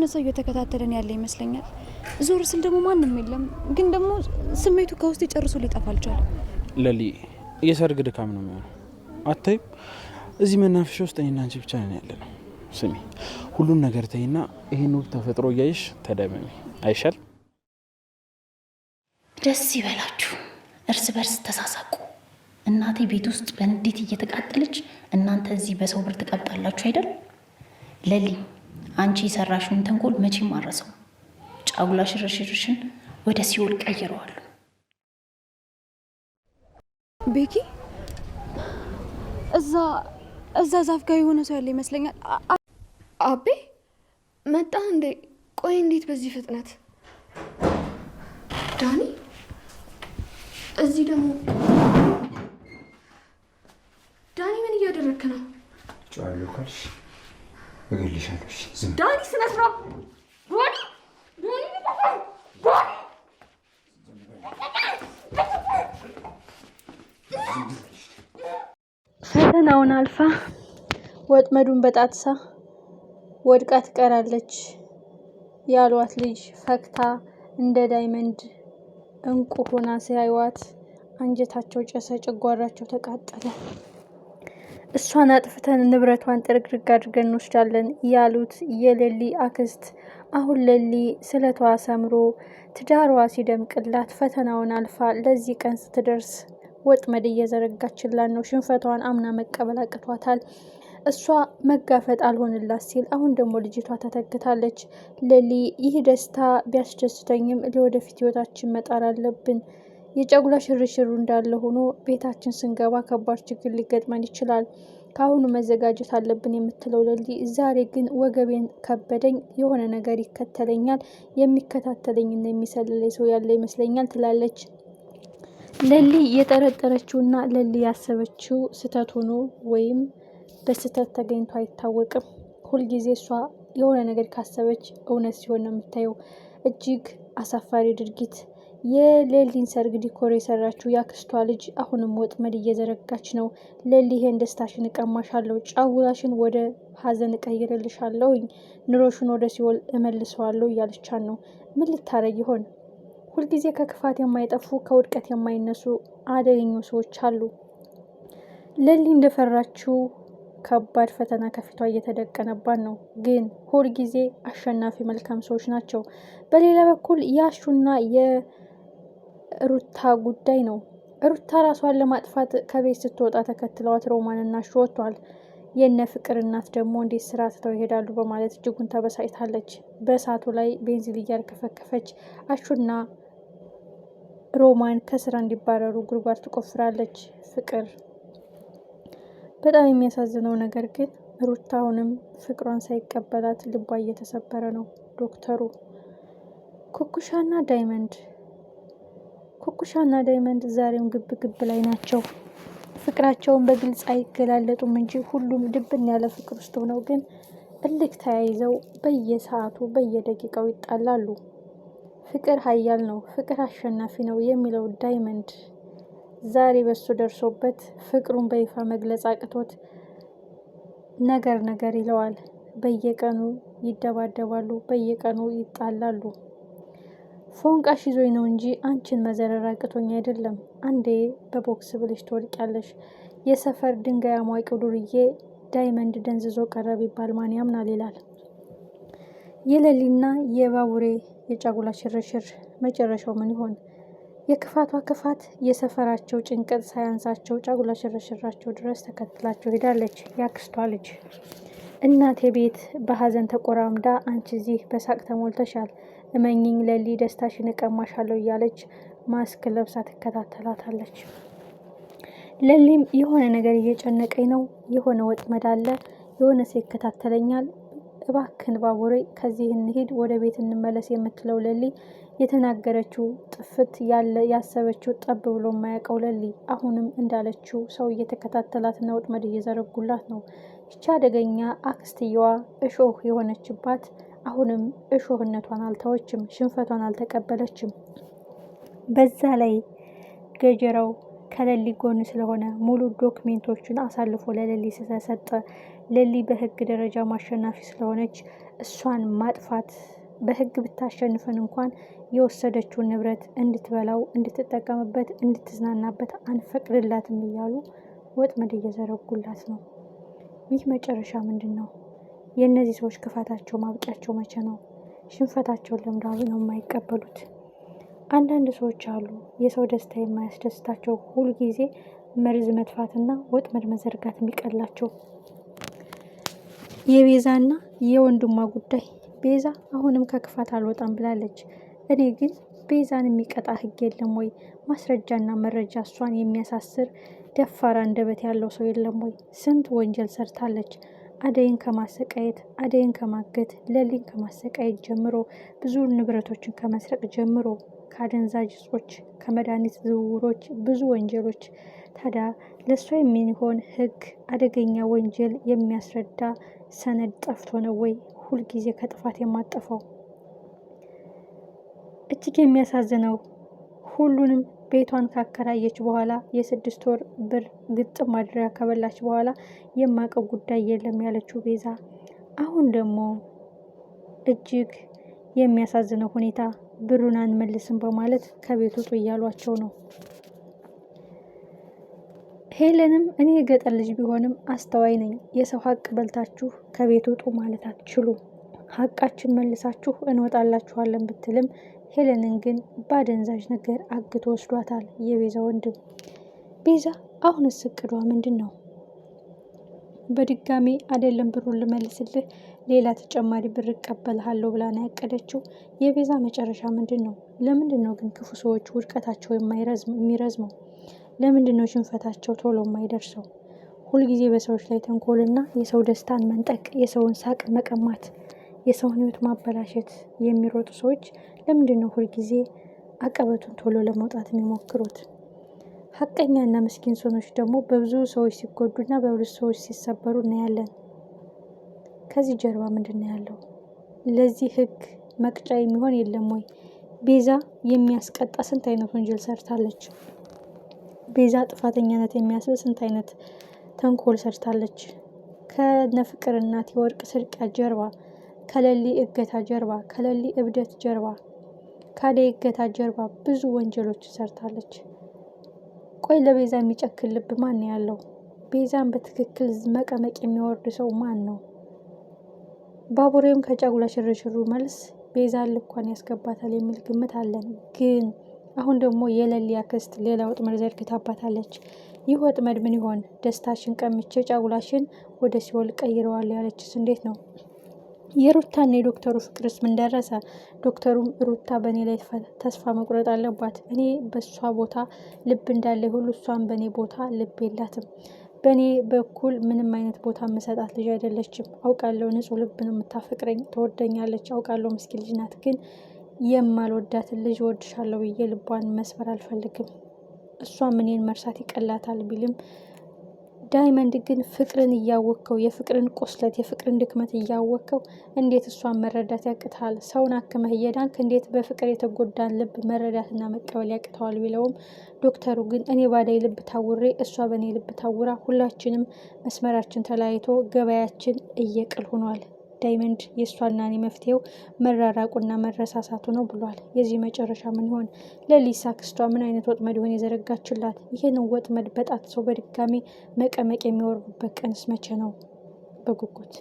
ሰው እየተከታተለን ያለ ይመስለኛል። ዞር ስል ደግሞ ማንም የለም፣ ግን ደግሞ ስሜቱ ከውስጥ ጨርሶ ሊጠፋ አልቻለም። ለሊ የሰርግ ድካም ነው የሚሆነው። አታይም? እዚህ መናፈሻ ውስጥ እኔና አንቺ ብቻ ነን ያለ ነው። ስሚ፣ ሁሉን ነገር ተይና ይሄን ውብ ተፈጥሮ እያይሽ ተደመሚ አይሻል? ደስ ይበላችሁ፣ እርስ በርስ ተሳሳቁ። እናቴ ቤት ውስጥ በንዴት እየተቃጠለች እናንተ እዚህ በሰው ብር ትቀብጣላችሁ አይደል? ለሊ አንቺ የሰራሽውን ተንኮል መቼም አረሰው። ጫጉላ ሽርሽርሽን ወደ ሲኦል ቀይረዋል። ቤኪ እዛ ዛፍ ጋር የሆነ ሰው ያለ ይመስለኛል። አቤ መጣ እንዴ? ቆይ እንዴት በዚህ ፍጥነት? ዳኒ እዚህ ደግሞ ዳኒ ምን እያደረክ ነው? ጫዋለሁ ካልሽ እገልሻለሁ። ዝም ዳኒ ስነ ስርዓት ፈተናውን አልፋ ወጥመዱን በጣጥሳ ወድቃ ትቀራለች ያሏት ልጅ ፈክታ እንደ ዳይመንድ እንቁ ሆና ሲያዩዋት አንጀታቸው ጨሰ፣ ጨጓራቸው ተቃጠለ። እሷን አጥፍተን ንብረቷን ጥርግርግ አድርገን እንወስዳለን ያሉት የሌሊ አክስት አሁን ሌሊ ስለቷ ሰምሮ ትዳሯ ሲደምቅላት ፈተናውን አልፋ ለዚህ ቀን ስትደርስ ወጥመድ እየዘረጋችላት ነው። ሽንፈቷን አምና መቀበል አቅቷታል። እሷ መጋፈጥ አልሆንላት ሲል አሁን ደግሞ ልጅቷ ተተክታለች። ሌሊ ይህ ደስታ ቢያስደስተኝም ለወደፊት ህይወታችን መጣር አለብን። የጨጉላ ሽርሽሩ እንዳለ ሆኖ ቤታችን ስንገባ ከባድ ችግር ሊገጥመን ይችላል። ከአሁኑ መዘጋጀት አለብን የምትለው ሌሊ ዛሬ ግን ወገቤን ከበደኝ፣ የሆነ ነገር ይከተለኛል፣ የሚከታተለኝና የሚሰልለኝ ሰው ያለ ይመስለኛል ትላለች። ሌሊ የጠረጠረችውና ሌሊ ያሰበችው ስህተት ሆኖ ወይም በስህተት ተገኝቶ አይታወቅም። ሁልጊዜ እሷ የሆነ ነገር ካሰበች እውነት ሲሆን ነው የምታየው። እጅግ አሳፋሪ ድርጊት። የሌሊን ሰርግ ዲኮር የሰራችው ያክስቷ ልጅ አሁንም ወጥመድ እየዘረጋች ነው። ሌሊ ይሄን ደስታሽን እቀማሻለሁ፣ ጫጉላሽን ወደ ሀዘን እቀይርልሻለሁኝ፣ ኑሮሽን ወደ ሲኦል እመልሰዋለሁ እያለቻን ነው። ምን ልታረግ ይሆን? ሁልጊዜ ከክፋት የማይጠፉ ከውድቀት የማይነሱ አደገኞች ሰዎች አሉ። ሌሊ እንደፈራችው ከባድ ፈተና ከፊቷ እየተደቀነባት ነው። ግን ሁልጊዜ አሸናፊ መልካም ሰዎች ናቸው። በሌላ በኩል ያሹና የሩታ ጉዳይ ነው። ሩታ ራሷን ለማጥፋት ከቤት ስትወጣ ተከትለዋት ሮማንና አሹ ወጥቷል። የነ ፍቅር እናት ደግሞ እንዴት ስራ ትተው ይሄዳሉ በማለት እጅጉን ተበሳጭታለች። በእሳቱ ላይ ቤንዚን እያርከፈከፈች አሹና ሮማን ከስራ እንዲባረሩ ጉድጓድ ትቆፍራለች። ፍቅር በጣም የሚያሳዝነው ነገር ግን ሩታ አሁንም ፍቅሯን ሳይቀበላት ልቧ እየተሰበረ ነው። ዶክተሩ ኩኩሻና ዳይመንድ ዛሬም ግብ ግብ ላይ ናቸው። ፍቅራቸውን በግልጽ አይገላለጡም እንጂ ሁሉም ድብን ያለ ፍቅር ውስጥ ሆነው ግን እልክ ተያይዘው በየሰዓቱ በየደቂቃው ይጣላሉ። ፍቅር ኃያል ነው፣ ፍቅር አሸናፊ ነው የሚለው ዳይመንድ ዛሬ በሱ ደርሶበት ፍቅሩን በይፋ መግለጽ አቅቶት ነገር ይለዋል። በየቀኑ ይደባደባሉ፣ በየቀኑ ይጣላሉ። ፎንቃሽ ይዞኝ ነው እንጂ አንቺን መዘረር አቅቶኝ አይደለም። አንዴ በቦክስ ብልሽ ትወድቂያለሽ። የሰፈር ድንጋይ አሟቂው ዱርዬ ዳይመንድ ደንዝዞ ቀረብ ይባል ማን ያምናል ይላል። የሌሊና የባቡሬ የጫጉላ ሽርሽር መጨረሻው ምን ይሆን? የክፋቷ ክፋት የሰፈራቸው ጭንቀት ሳያንሳቸው ጫጉላ ሽርሽራቸው ድረስ ተከትላቸው ሄዳለች። ያክስቷ ልጅ እናቴ ቤት በሀዘን ተቆራምዳ አንቺ እዚህ በሳቅ ተሞልተሻል፣ እመኝኝ ሌሊ ደስታሽን እቀማሻለሁ እያለች ማስክ ለብሳ ትከታተላታለች። ሌሊም የሆነ ነገር እየጨነቀኝ ነው፣ የሆነ ወጥመድ አለ፣ የሆነ ሰው ይከታተለኛል፣ እባክን ባቡሬ ከዚህ እንሂድ፣ ወደ ቤት እንመለስ የምትለው ሌሊ የተናገረችው ጥፍት ያለ ያሰበችው ጠብ ብሎ የማያውቀው ሌሊ አሁንም እንዳለችው ሰው እየተከታተላትና ወጥመድ እየዘረጉላት ነው። ይቺ አደገኛ አክስትየዋ እሾህ የሆነችባት አሁንም እሾህነቷን አልተወችም፣ ሽንፈቷን አልተቀበለችም። በዛ ላይ ገጀራው ከሌሊ ጎን ስለሆነ ሙሉ ዶክሜንቶችን አሳልፎ ለሌሊ ስለሰጠ ለሊ በህግ ደረጃ ማሸናፊ ስለሆነች እሷን ማጥፋት በህግ ብታሸንፈን እንኳን የወሰደችውን ንብረት እንድትበላው፣ እንድትጠቀምበት፣ እንድትዝናናበት አንፈቅድላትም እያሉ ወጥመድ እየዘረጉላት ነው። ይህ መጨረሻ ምንድን ነው? የእነዚህ ሰዎች ክፋታቸው ማብቂያቸው መቼ ነው? ሽንፈታቸውን ለምዳሉ ነው የማይቀበሉት። አንዳንድ ሰዎች አሉ የሰው ደስታ የማያስደስታቸው፣ ሁልጊዜ መርዝ መጥፋትና ወጥመድ መዘርጋት የሚቀላቸው። የቤዛና የወንድሟ ጉዳይ። ቤዛ አሁንም ከክፋት አልወጣም ብላለች። እኔ ግን ቤዛን የሚቀጣ ህግ የለም ወይ? ማስረጃና መረጃ እሷን የሚያሳስር ደፋር አንደበት ያለው ሰው የለም ወይ? ስንት ወንጀል ሰርታለች። አደይን ከማሰቃየት፣ አደይን ከማገት፣ ለሊን ከማሰቃየት ጀምሮ ብዙ ንብረቶችን ከመስረቅ ጀምሮ ከአደንዛዥ እጾች፣ ከመድኃኒት ዝውውሮች፣ ብዙ ወንጀሎች። ታዲያ ለእሷ የሚሆን ህግ፣ አደገኛ ወንጀል የሚያስረዳ ሰነድ ጠፍቶ ነው ወይ ሁልጊዜ ከጥፋት የማጠፋው? እጅግ የሚያሳዝነው ሁሉንም ቤቷን ካከራየች በኋላ የ6 ወር ብር ግጥም አድርጋ ከበላች በኋላ የማቀው ጉዳይ የለም ያለችው ቤዛ አሁን ደግሞ እጅግ የሚያሳዝነው ሁኔታ ብሩን አንመልስም በማለት ከቤት ውጡ እያሏቸው ነው። ሄለንም እኔ የገጠር ልጅ ቢሆንም አስተዋይ ነኝ፣ የሰው ሀቅ በልታችሁ ከቤት ውጡ ማለት አትችሉም፣ ሀቃችን መልሳችሁ እንወጣላችኋለን ብትልም ሄለንን ግን በአደንዛዥ ነገር አግቶ ወስዷታል የቤዛ ወንድም። ቤዛ አሁንስ እቅዷ ምንድን ነው? በድጋሚ አይደለም ብሩን ልመልስልህ ሌላ ተጨማሪ ብር እቀበልሃለሁ ብላ ነው ያቀደችው። የቤዛ መጨረሻ ምንድን ነው? ለምንድን ነው ግን ክፉ ሰዎች ውድቀታቸው የሚረዝመው? ለምንድን ነው ሽንፈታቸው ቶሎ የማይደርሰው? ሁልጊዜ በሰዎች ላይ ተንኮልና የሰው ደስታን መንጠቅ፣ የሰውን ሳቅ መቀማት፣ የሰውን ሕይወት ማበላሸት የሚሮጡ ሰዎች ለምንድን ነው ሁልጊዜ አቀበቱን ቶሎ ለመውጣት የሚሞክሩት? ሀቀኛና ምስኪን ሰዎች ደግሞ በብዙ ሰዎች ሲጎዱና በብዙ ሰዎች ሲሰበሩ እናያለን። ከዚህ ጀርባ ምንድን ነው ያለው? ለዚህ ህግ መቅጫ የሚሆን የለም ወይ? ቤዛ የሚያስቀጣ ስንት አይነት ወንጀል ሰርታለች። ቤዛ ጥፋተኛነት የሚያስብል ስንት አይነት ተንኮል ሰርታለች። ከነፍቅር እናት የወርቅ ስርቂያ ጀርባ፣ ከለሊ እገታ ጀርባ፣ ከለሊ እብደት ጀርባ፣ ከአደይ እገታ ጀርባ ብዙ ወንጀሎች ሰርታለች። ቆይ ለቤዛ የሚጨክል ልብ ማን ያለው? ቤዛን በትክክል መቀመቅ የሚወርድ ሰው ማን ነው? ባቡሬም ከጫጉላ ሽርሽሩ መልስ ቤዛን ልኳን ያስገባታል የሚል ግምት አለን። ግን አሁን ደግሞ የለሊ አክስት ሌላ ወጥመድ ዘርግታባታለች። ይህ ወጥመድ ምን ይሆን? ደስታሽን ቀምቼ ጫጉላሽን ወደ ሲኦል ቀይረዋል ያለችስ እንዴት ነው? የሩታና የዶክተሩ ፍቅርስ ምን ደረሰ? ዶክተሩም ሩታ በእኔ ላይ ተስፋ መቁረጥ አለባት፣ እኔ በእሷ ቦታ ልብ እንዳለ ሁሉ እሷን በእኔ ቦታ ልብ የላትም፣ በእኔ በኩል ምንም አይነት ቦታ መሰጣት ልጅ አይደለችም፣ አውቃለሁ ንጹሕ ልብ ነው የምታፈቅረኝ፣ ትወደኛለች፣ አውቃለሁ ምስኪን ልጅ ናት፣ ግን የማልወዳትን ልጅ ወድሻለሁ ብዬ ልቧን መስበር አልፈልግም፣ እሷም እኔን መርሳት ይቀላታል ቢልም ዳይመንድ ግን ፍቅርን እያወቅከው የፍቅርን ቁስለት የፍቅርን ድክመት እያወቅከው እንዴት እሷን መረዳት ያቅታል? ሰውን አክመህ እየዳንክ እንዴት በፍቅር የተጎዳን ልብ መረዳትና መቀበል ያቅተዋል? ቢለውም ዶክተሩ ግን እኔ ባዳይ ልብ ታውሬ እሷ በእኔ ልብ ታውራ ሁላችንም መስመራችን ተለያይቶ ገበያችን እየቅል ሆኗል። ዳይመንድ የእሷና እኔ መፍትሄው መራራቁና መረሳሳቱ ነው ብሏል። የዚህ መጨረሻ ምን ይሆን? ለሊሳ አክስቷ ምን አይነት ወጥመድ ይሆን የዘረጋችላት? ይህንን ወጥመድ በጣት ሰው በድጋሚ መቀመቅ የሚወርዱበት ቀንስ መቼ ነው? በጉጉት